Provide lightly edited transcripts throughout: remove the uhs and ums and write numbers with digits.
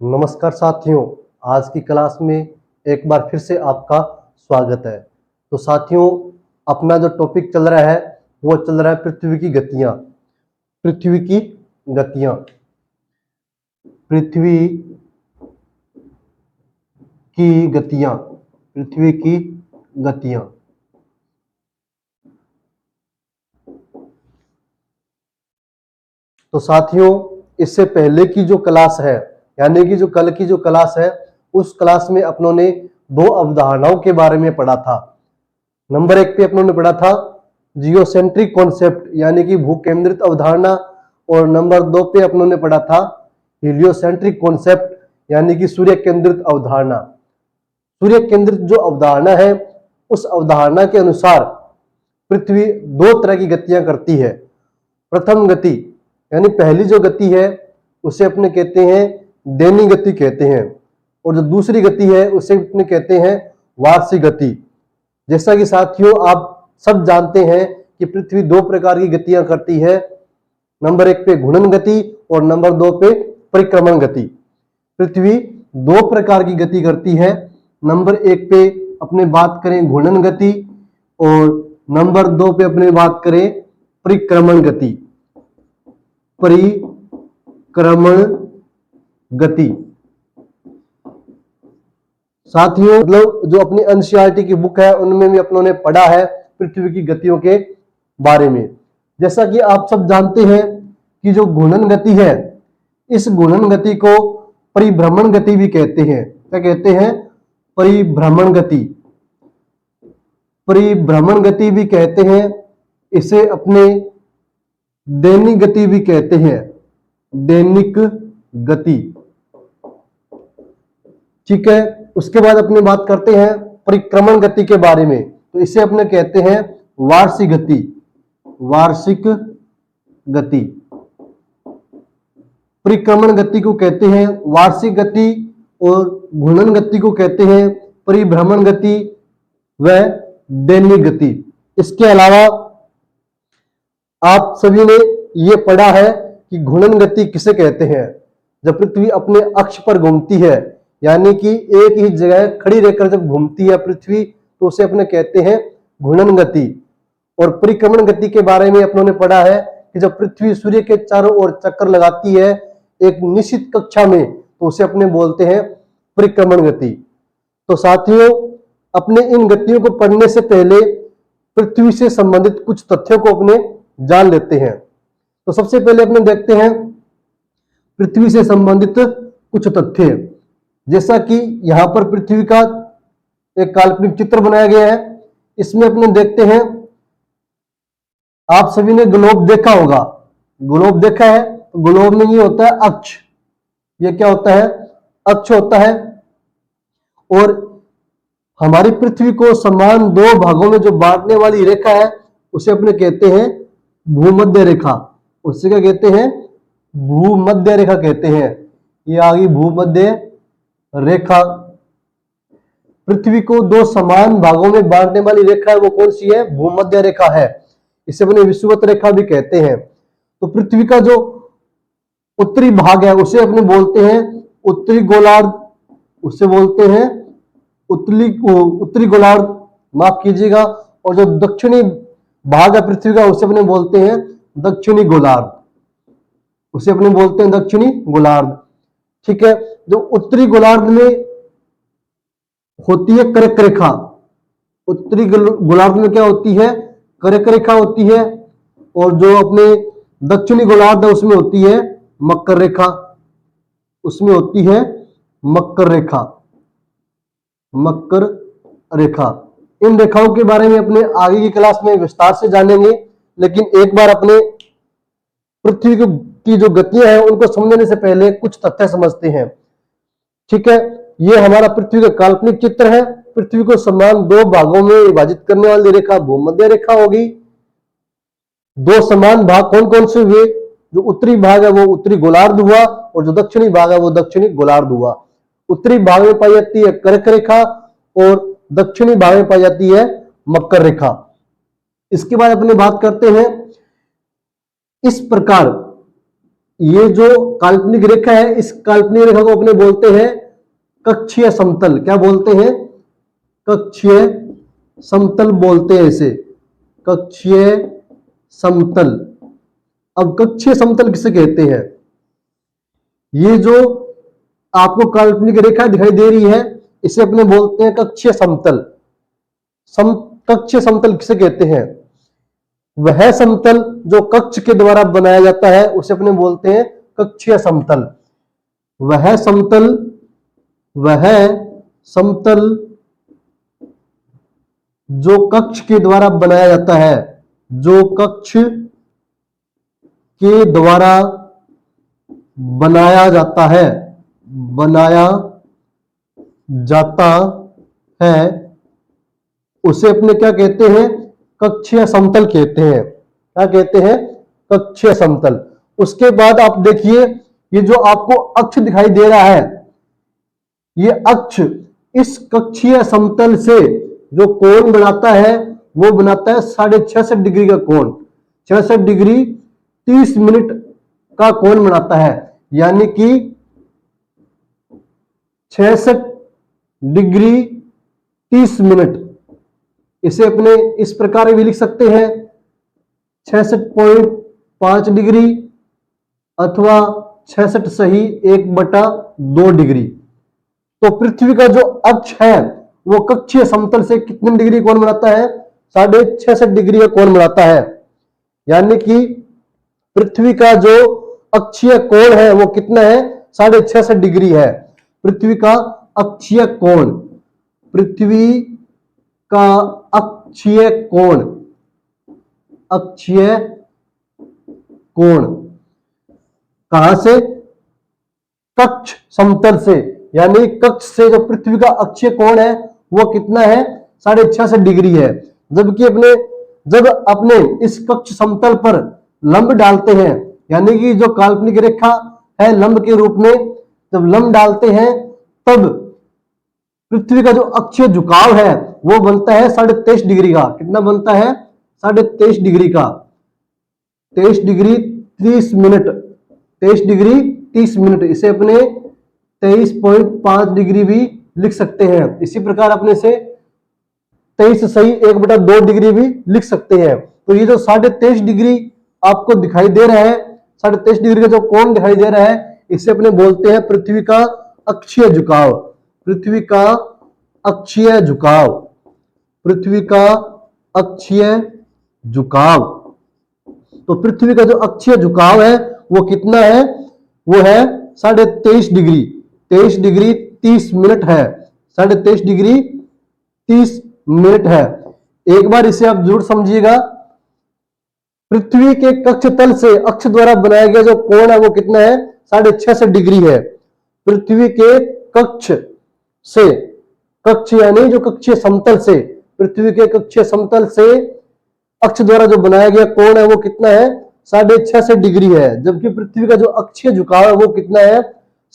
नमस्कार साथियों, आज की क्लास में एक बार फिर से आपका स्वागत है। तो साथियों, अपना जो टॉपिक चल रहा है वो चल रहा है पृथ्वी की गतियां। पृथ्वी की गतियां, पृथ्वी की गतियां, पृथ्वी की गतियां। तो साथियों, इससे पहले की जो क्लास है, यानी कि जो कल की जो क्लास है, उस क्लास में अपनों ने दो अवधारणाओं के बारे में पढ़ा था। नंबर 1 पे अपनों ने पढ़ा था जियोसेंट्रिक कॉन्सेप्ट, यानी कि भू केंद्रित अवधारणा, और नंबर 2 पे अपनों ने पढ़ा था हीलियोसेंट्रिक कॉन्सेप्ट, यानी कि सूर्य केंद्रित अवधारणा। सूर्य केंद्रित जो अवधारणा है, उस अवधारणा के अनुसार पृथ्वी दो तरह की गतियां करती है। प्रथम गति यानी पहली जो गति है उसे अपने कहते हैं दैनिक गति कहते हैं, और जो दूसरी गति है उसे अपने कहते हैं वार्षिक गति। जैसा कि साथियों आप सब जानते हैं कि पृथ्वी दो प्रकार की गतियां करती है। नंबर 1 पे घूर्णन गति और नंबर 2 पे परिक्रमण गति। पृथ्वी दो प्रकार की गति करती है। नंबर 1 पे अपने बात करें घूर्णन गति, और नंबर 2 पे अपने बात करें परिक्रमण गति। परिक्रमण गति साथियों, मतलब जो अपनी एनसीईआरटी की बुक है उनमें भी अपनों ने पढ़ा है पृथ्वी की गतियों के बारे में। जैसा कि आप सब जानते हैं कि जो घूर्णन गति है, इस घूर्णन गति को परिभ्रमण गति भी कहते हैं। क्या कहते हैं? परिभ्रमण गति। परिभ्रमण गति भी कहते हैं। इसे अपने दैनिक गति भी कहते हैं। दैनिक गति, ठीक है। उसके बाद अपनी बात करते हैं परिक्रमण गति के बारे में। तो इसे अपने कहते हैं वार्षिक गति। वार्षिक गति, परिक्रमण गति को कहते हैं वार्षिक गति, और घूर्णन गति को कहते हैं परिभ्रमण गति व दैनिक गति। इसके अलावा आप सभी ने यह पढ़ा है कि घूर्णन गति किसे कहते हैं? जब पृथ्वी अपने अक्ष पर घूमती है, यानी कि एक ही जगह खड़ी रहकर जब घूमती है पृथ्वी, तो उसे अपने कहते हैं घूर्णन गति। और परिक्रमण गति के बारे में अपनों ने पढ़ा है कि जब पृथ्वी सूर्य के चारों ओर चक्कर लगाती है एक निश्चित कक्षा में, तो उसे अपने बोलते हैं परिक्रमण गति। तो साथियों, अपने इन गतियों को पढ़ने से पहले पृथ्वी से संबंधित कुछ तथ्यों को अपने जान लेते हैं। तो सबसे पहले अपने देखते हैं पृथ्वी से संबंधित कुछ तथ्य। जैसा कि यहां पर पृथ्वी का एक काल्पनिक चित्र बनाया गया है, इसमें अपने देखते हैं, आप सभी ने ग्लोब देखा होगा। ग्लोब देखा है? तो ग्लोब में ये होता है अक्ष। ये क्या होता है? अक्ष होता है। और हमारी पृथ्वी को समान दो भागों में जो बांटने वाली रेखा है उसे अपने कहते हैं भूमध्य रेखा। उससे क्या कहते हैं? भूमध्य रेखा कहते हैं। ये आ गई भूमध्य रेखा। पृथ्वी को दो समान भागों में बांटने वाली रेखा है, वो कौन सी है? भूमध्य रेखा है। इसे अपने विषुवत रेखा भी कहते हैं। तो पृथ्वी का जो उत्तरी भाग है उसे अपने बोलते हैं उत्तरी गोलार्ध। उसे बोलते हैं उत्तरी गोलार्ध, माफ कीजिएगा। और जो दक्षिणी भाग है पृथ्वी का उसे अपने बोलते हैं दक्षिणी गोलार्ध। उसे अपने बोलते हैं दक्षिणी गोलार्ध, ठीक है। जो उत्तरी गोलार्ध में होती है कर्क रेखा। उत्तरी गोलार्ध में क्या होती है? कर्क रेखा होती है। और जो अपने दक्षिणी गोलार्ध है उसमें होती है मकर रेखा। उसमें होती है मकर रेखा। मकर रेखा। इन रेखाओं के बारे में अपने आगे की क्लास में विस्तार से जानेंगे, लेकिन एक बार अपने पृथ्वी की जो गतियां हैं उनको समझने से पहले कुछ तथ्य समझते हैं, ठीक है। ये हमारा पृथ्वी का काल्पनिक चित्र है। पृथ्वी को समान दो भागों में विभाजित करने वाली रेखा भूमध्य रेखा होगी। दो समान भाग कौन कौन से हुए? जो उत्तरी भाग है वो उत्तरी गोलार्ध हुआ, और जो दक्षिणी भाग है वो दक्षिणी गोलार्ध हुआ। उत्तरी भाग में पाई जाती है कर्क रेखा, और दक्षिणी भाग में पाई जाती है मकर रेखा। इसके बाद अपने बात करते हैं, इस प्रकार ये जो काल्पनिक रेखा है, इस काल्पनिक रेखा को अपने बोलते हैं कक्षीय समतल। क्या बोलते हैं? कक्षीय समतल बोलते हैं इसे, कक्षीय समतल। अब कक्षीय समतल किसे कहते हैं? ये जो आपको काल्पनिक रेखा दिखाई दे रही है, इसे अपने बोलते हैं कक्षीय समतल। कक्षीय समतल किसे कहते हैं? वह समतल जो कक्ष के द्वारा बनाया जाता है उसे अपने बोलते हैं कक्षीय समतल। वह समतल जो कक्ष के द्वारा बनाया जाता है, जो कक्ष के द्वारा बनाया जाता है, उसे अपने क्या कहते हैं? कक्षीय समतल कहते हैं। क्या कहते हैं? कक्षीय समतल। उसके बाद आप देखिए, ये जो आपको अक्ष दिखाई दे रहा है, ये अक्ष इस कक्षीय समतल से जो कोण बनाता है वो बनाता है 66.5 डिग्री का कोण। 66 डिग्री 30 मिनट का कोण बनाता है, यानी कि 66 डिग्री 30 मिनट। इसे अपने इस प्रकार भी लिख सकते हैं 66.5 डिग्री अथवा 66 सही 1/2 डिग्री। तो पृथ्वी का जो अक्ष है वो कक्षीय समतल से कितने डिग्री कोण बनाता है? 66.5 डिग्री का कोण बनाता है, यानी कि पृथ्वी का जो अक्षीय कोण है वो कितना है? 66.5 डिग्री है। पृथ्वी का अक्षीय कोण, पृथ्वी का अक्षीय कोण, अक्षीय कोण कहां से? कक्ष समतल से, यानी कक्ष से जो पृथ्वी का अक्षीय कोण है वो कितना है? 66.5 डिग्री है। जब अपने इस कक्ष समतल पर लंब डालते हैं, यानी कि जो काल्पनिक रेखा है लंब के रूप में, जब लंब डालते हैं तब पृथ्वी का जो अक्षीय झुकाव है वो बनता है 23.5 डिग्री का। कितना बनता है? 23.5 डिग्री का। 23 डिग्री 30 मिनट, 23 डिग्री 30 मिनट। इसे अपने 23.5 डिग्री भी लिख सकते हैं। इसी प्रकार अपने से 23 सही 1/2 डिग्री भी लिख सकते हैं। तो ये जो 23.5 डिग्री आपको दिखाई दे रहा है, 23.5 डिग्री का जो कोण दिखाई दे रहा है, इसे अपने बोलते हैं पृथ्वी का अक्षीय झुकाव। पृथ्वी का अक्षीय झुकाव, पृथ्वी का अक्षीय झुकाव। तो पृथ्वी का जो अक्षीय झुकाव है वो कितना है? वो है 23.5 डिग्री। 23 डिग्री 30 मिनट है, 23.5 डिग्री 30 मिनट है। एक बार इसे आप जरूर समझिएगा। पृथ्वी के कक्ष तल से अक्ष द्वारा बनाया गया जो कोण है वो कितना है? 66.5 डिग्री है। पृथ्वी के कक्ष से, कक्ष यानी जो कक्षीय समतल से, पृथ्वी के कक्षीय समतल से अक्ष द्वारा जो बनाया गया कोण है वो कितना है? 66.5 डिग्री है। जबकि पृथ्वी का जो अक्षीय झुकाव है वो कितना है?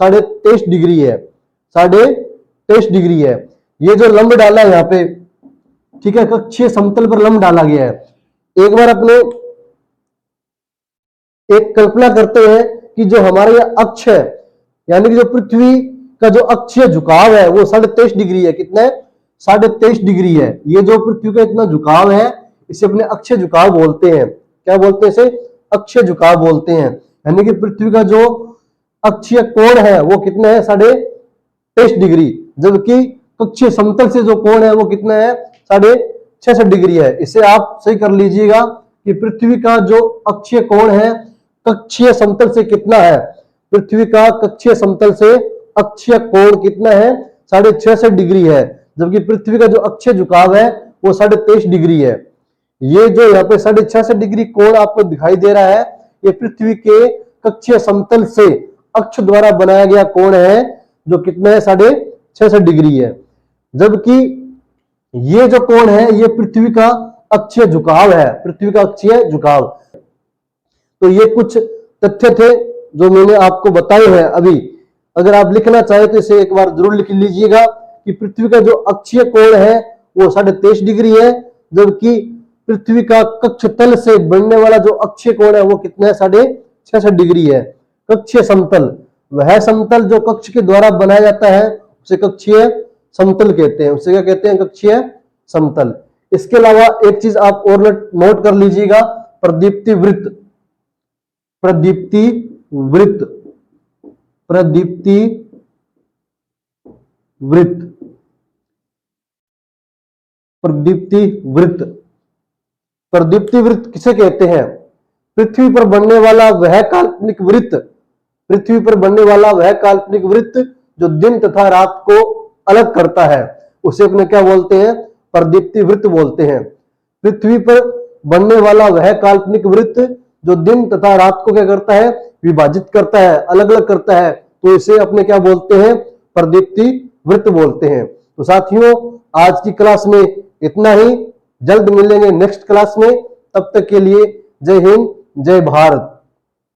23.5 डिग्री है। 23.5 डिग्री है। ये जो लंब डाला है यहाँ पे, ठीक है, कक्षीय समतल पर लंब डाला गया है। एक बार अपने एक कल्पना करते हैं कि जो हमारा यह अक्ष है, यानी कि जो पृथ्वी का जो अक्षीय झुकाव है वो 23.5 डिग्री है। कितना है? 23.5 डिग्री है। ये जो पृथ्वी का इतना झुकाव है इसे अपने अक्षीय झुकाव बोलते हैं। क्या बोलते हैं इसे? अक्षीय झुकाव बोलते हैं। यानी कि पृथ्वी का जो अक्षीय कोण है वो कितना है? 23.5 डिग्री। जबकि कक्षीय समतल से जो कोण है वो कितना है? 66.5 डिग्री है। इसे आप सही कर लीजिएगा कि पृथ्वी का जो अक्षीय कोण है कक्षीय समतल से कितना है? पृथ्वी का कक्षीय समतल से अक्षीय कोण कितना है? 66.5 डिग्री है। जबकि पृथ्वी का जो अक्षीय झुकाव है वो 23.5 डिग्री है। ये जो यहाँ पे 66.5 डिग्री कोण आपको दिखाई दे रहा है, ये पृथ्वी के कक्षीय समतल से अक्ष द्वारा बनाया गया कोण है जो कितना है? 66.5 डिग्री है। जबकि ये जो कोण है ये पृथ्वी का अक्षीय झुकाव है, पृथ्वी का अक्षीय झुकाव। तो ये कुछ तथ्य थे जो मैंने आपको बताए हैं अभी। अगर आप लिखना चाहे तो इसे एक बार जरूर लिख लीजिएगा कि पृथ्वी का जो अक्षीय कोण है वो 23.5 डिग्री है। जबकि पृथ्वी का कक्ष तल से बनने वाला जो अक्षीय कोण है वो कितना है? 66.5 डिग्री है। कक्षीय समतल, वह समतल जो कक्ष के द्वारा बनाया जाता है उसे कक्षीय समतल कहते हैं। उसे क्या कहते हैं? कक्षीय समतल। इसके अलावा एक चीज आप और नोट कर लीजिएगा, प्रदीप्ति वृत्त। प्रदीप्ति वृत्त, प्रदीप्ति वृत्त, प्रदीप्ति वृत्त। प्रदीप्ति वृत्त किसे कहते हैं? पृथ्वी पर बनने वाला वह काल्पनिक वृत्त, पृथ्वी पर बनने वाला वह काल्पनिक वृत्त जो दिन तथा रात को अलग करता है, उसे अपने क्या बोलते हैं? प्रदीप्ति वृत्त बोलते हैं। पृथ्वी पर बनने वाला वह काल्पनिक वृत्त जो दिन तथा रात को क्या करता है? विभाजित करता है, अलग अलग करता है, तो इसे अपने क्या बोलते हैं? प्रदीप्ति वृत्त बोलते हैं। तो साथियों, आज की क्लास में इतना ही। जल्द मिलेंगे नेक्स्ट क्लास में। तब तक के लिए जय हिंद, जय भारत।